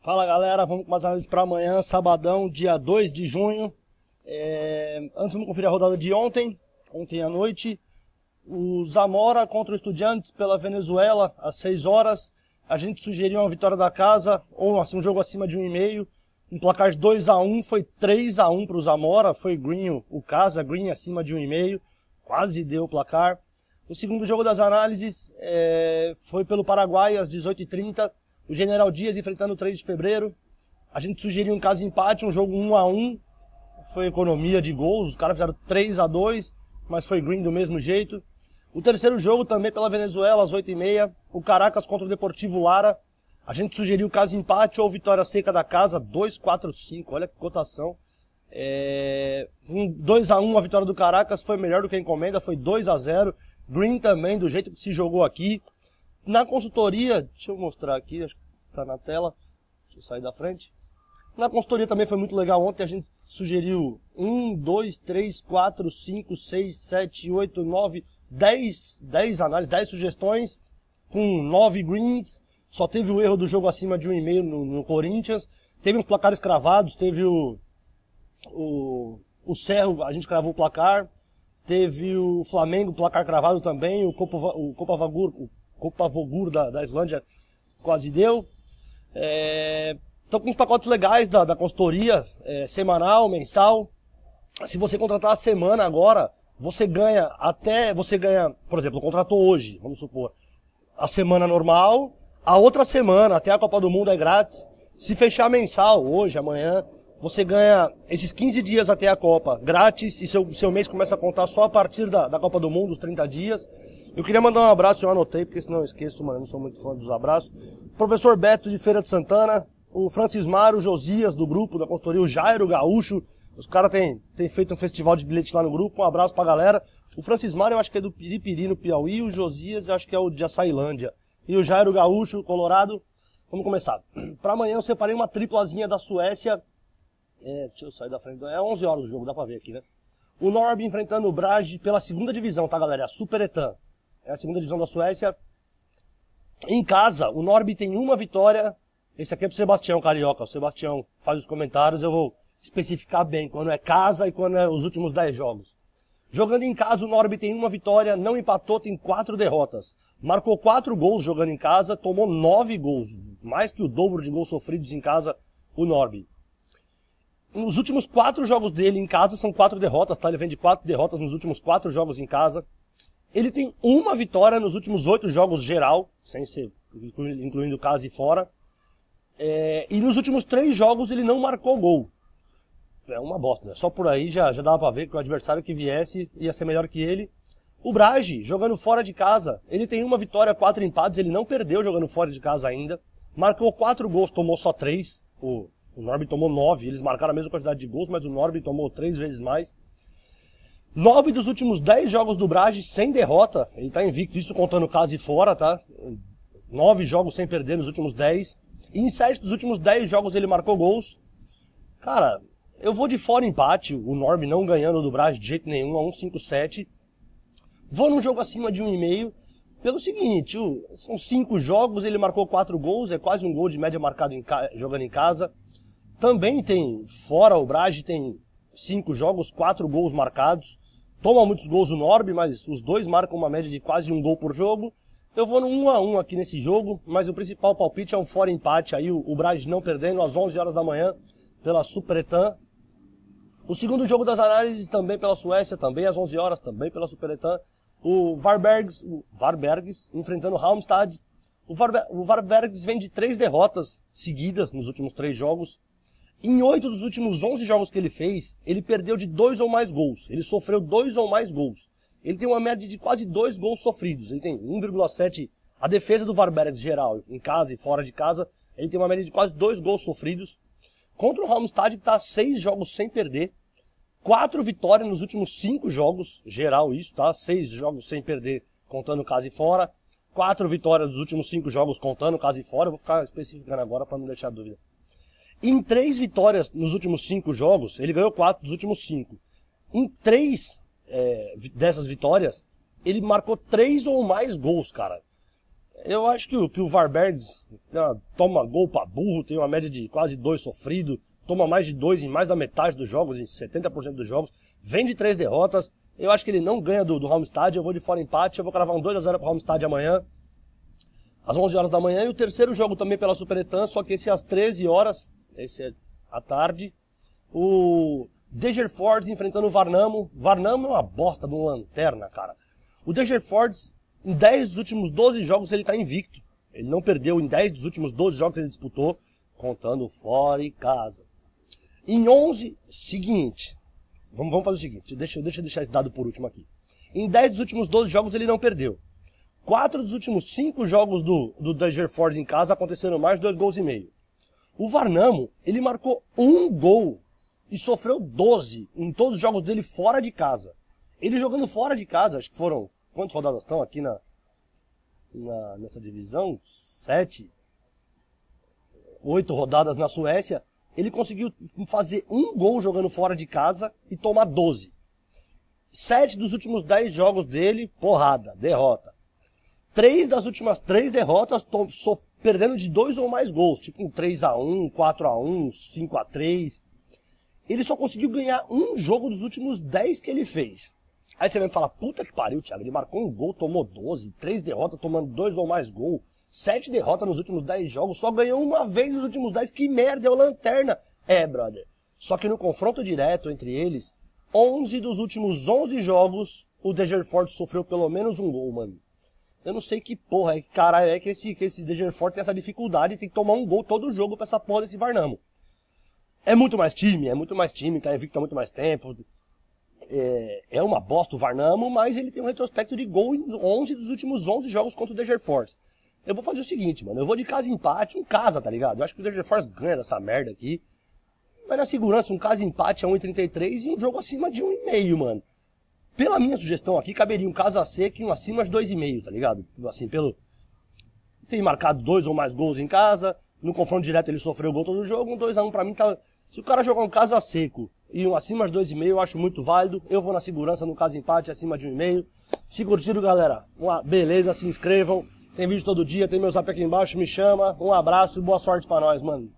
Fala galera, vamos com as análises para amanhã, sabadão, dia 2 de junho. Antes vamos conferir a rodada de ontem à noite. O Zamora contra o Estudiantes pela Venezuela, às 6 horas. A gente sugeriu uma vitória da casa, ou assim, um jogo acima de 1,5. Um placar de 2-1, foi 3-1 para o Zamora, foi Green o casa, Green acima de 1,5. Quase deu o placar. O segundo jogo das análises foi pelo Paraguai, às 18h30. O General Dias enfrentando o 3 de fevereiro. A gente sugeriu um caso empate, um jogo 1-1. Foi economia de gols, os caras fizeram 3-2, mas foi Green do mesmo jeito. O terceiro jogo também pela Venezuela, às 8h30. O Caracas contra o Deportivo Lara. A gente sugeriu caso empate ou vitória seca da casa, 2-4-5. Olha que cotação. 2-1 a vitória do Caracas foi melhor do que a encomenda, foi 2-0. Green também, do jeito que se jogou aqui. Na consultoria, deixa eu mostrar aqui, acho que tá na tela. Deixa eu sair da frente. Na consultoria também foi muito legal. Ontem a gente sugeriu 1, 2, 3, 4, 5, 6, 7, 8, 9, 10 análises, 10 sugestões com 9 greens. Só teve o erro do jogo acima de 1,5 no Corinthians. Teve uns placares cravados, teve o Cerro, a gente cravou o placar. Teve o Flamengo, placar cravado também. O Copavogur da Islândia quase deu. Estão com uns pacotes legais da consultoria, semanal, mensal. Se você contratar a semana agora, você ganha, por exemplo, contratou hoje, vamos supor, a semana normal, a outra semana, até a Copa do Mundo é grátis. Se fechar mensal, hoje, amanhã, você ganha esses 15 dias até a Copa grátis e seu mês começa a contar só a partir da Copa do Mundo, os 30 dias. Eu queria mandar um abraço, eu anotei, porque senão eu esqueço, mano, eu não sou muito fã dos abraços. Professor Beto de Feira de Santana, o Francismar, o Josias do grupo da consultoria, o Jairo Gaúcho. Os caras têm feito um festival de bilhete lá no grupo, um abraço pra galera. O Francismar eu acho que é do Piripiri, no Piauí, o Josias eu acho que é o de Açailândia. E o Jairo Gaúcho, Colorado. Vamos começar. Pra amanhã eu separei uma triplazinha da Suécia. Deixa eu sair da frente. É 11 horas o jogo, dá pra ver aqui, né? O Norby enfrentando o Brage pela segunda divisão, tá, galera? É a Superettan. É a segunda divisão da Suécia. Em casa, o Norby tem uma vitória. Esse aqui é pro Sebastião Carioca. O Sebastião faz os comentários, eu vou especificar bem quando é casa e quando é os últimos 10 jogos. Jogando em casa, o Norby tem uma vitória, não empatou, tem 4 derrotas. Marcou 4 gols jogando em casa, tomou 9 gols. Mais que o dobro de gols sofridos em casa, o Norby. Nos últimos 4 jogos dele em casa são 4 derrotas, tá? Ele vem de 4 derrotas nos últimos 4 jogos em casa. Ele tem uma vitória nos últimos 8 jogos geral, sem ser, incluindo casa e fora. E nos últimos 3 jogos ele não marcou gol. É uma bosta, né? Só por aí já dava pra ver que o adversário que viesse ia ser melhor que ele. O Brage, jogando fora de casa, ele tem uma vitória, 4 empates, ele não perdeu jogando fora de casa ainda. Marcou 4 gols, tomou só 3. O Norby tomou 9, eles marcaram a mesma quantidade de gols, mas o Norby tomou 3 vezes mais. 9 dos últimos 10 jogos do Brage sem derrota, ele tá invicto, isso contando casa e fora, tá? 9 jogos sem perder nos últimos 10. E em 7 dos últimos 10 jogos ele marcou gols. Cara, eu vou de fora empate, o Norby não ganhando do Brage de jeito nenhum, a 1,57. Vou num jogo acima de 1,5. Pelo seguinte, são 5 jogos, ele marcou 4 gols, é quase um gol de média marcado jogando em casa. Também tem, fora o Brage, tem 5 jogos, 4 gols marcados. Toma muitos gols o Norby, mas os dois marcam uma média de quase um gol por jogo. Eu vou no 1-1 aqui nesse jogo, mas o principal palpite é um fora empate, aí o Brage não perdendo às 11 horas da manhã pela Superettan. O segundo jogo das análises também pela Suécia, também às 11 horas, também pela Superettan. O Varbergs enfrentando o Halmstad. O Varbergs vem de 3 derrotas seguidas nos últimos 3 jogos. Em 8 dos últimos 11 jogos que ele fez, ele perdeu de 2 ou mais gols. Ele sofreu 2 ou mais gols. Ele tem uma média de quase 2 gols sofridos. Ele tem 1,7. A defesa do Varbergs geral, em casa e fora de casa, ele tem uma média de quase 2 gols sofridos. Contra o Halmstad, que está 6 jogos sem perder. 4 vitórias nos últimos 5 jogos, geral isso, tá? 6 jogos sem perder, contando casa e fora. 4 vitórias nos últimos 5 jogos, contando casa e fora. Eu vou ficar especificando agora para não deixar dúvida. Em 3 vitórias nos últimos 5 jogos, ele ganhou 4 dos últimos 5. Em 3 dessas vitórias, ele marcou 3 ou mais gols, cara. Eu acho que o Varbergs toma gol pra burro, tem uma média de quase 2 sofrido, toma mais de 2 em mais da metade dos jogos, em 70% dos jogos, vem de 3 derrotas. Eu acho que ele não ganha do Halmstad, eu vou de fora empate, eu vou cravar um 2-0 pro Halmstad amanhã, às 11 horas da manhã, e o terceiro jogo também pela Superettan, só que esse é às 13 horas, esse é à tarde, o Degerford enfrentando o Varnamo. Varnamo é uma bosta de uma lanterna, cara. O Degerford, em 10 dos últimos 12 jogos, ele tá invicto. Ele não perdeu em 10 dos últimos 12 jogos que ele disputou, contando fora e casa. Em 11, seguinte, vamos fazer o seguinte, deixa eu deixar esse dado por último aqui. Em 10 dos últimos 12 jogos ele não perdeu. 4 dos últimos 5 jogos do Degerford em casa aconteceram mais de 2 gols e meio. O Varnamo, ele marcou 1 gol e sofreu 12 em todos os jogos dele fora de casa. Ele jogando fora de casa, acho que foram, quantas rodadas estão aqui nessa divisão? 7, 8 rodadas na Suécia. Ele conseguiu fazer 1 gol jogando fora de casa e tomar 12. 7 dos últimos 10 jogos dele, porrada, derrota. 3 das últimas 3 derrotas perdendo de 2 ou mais gols, tipo um 3-1, 4-1, 5-3. Ele só conseguiu ganhar 1 jogo dos últimos 10 que ele fez. Aí você vai me falar, puta que pariu, Thiago, ele marcou 1 gol, tomou 12, 3 derrotas tomando 2 ou mais gols, 7 derrotas nos últimos 10 jogos, só ganhou 1 vez nos últimos 10, que merda, é o lanterna. É, brother. Só que no confronto direto entre eles, 11 dos últimos 11 jogos, o Degerford sofreu pelo menos 1 gol, mano. Eu não sei que porra, que caralho é que esse Degerford tem essa dificuldade, tem que tomar 1 gol todo jogo pra essa porra desse Varnamo. É muito mais time, tá invicto há muito mais tempo. É uma bosta o Varnamo, mas ele tem um retrospecto de gol em 11 dos últimos 11 jogos contra o Degerford. Eu vou fazer o seguinte, mano, eu vou de casa empate, um casa, tá ligado? Eu acho que o Degerford ganha dessa merda aqui. Mas na segurança, um casa empate a 1,33 e um jogo acima de 1,5, mano. Pela minha sugestão aqui, caberia um casa seco e um acima de 2,5, tá ligado? Assim, tem marcado 2 ou mais gols em casa, no confronto direto ele sofreu gol todo jogo, um 2-1 pra mim tá... Se o cara jogar um casa seco e um acima de 2,5, eu acho muito válido. Eu vou na segurança no casa empate acima de 1,5. Se curtiram, galera, beleza, se inscrevam. Tem vídeo todo dia, tem meu zap aqui embaixo, me chama. Um abraço e boa sorte pra nós, mano.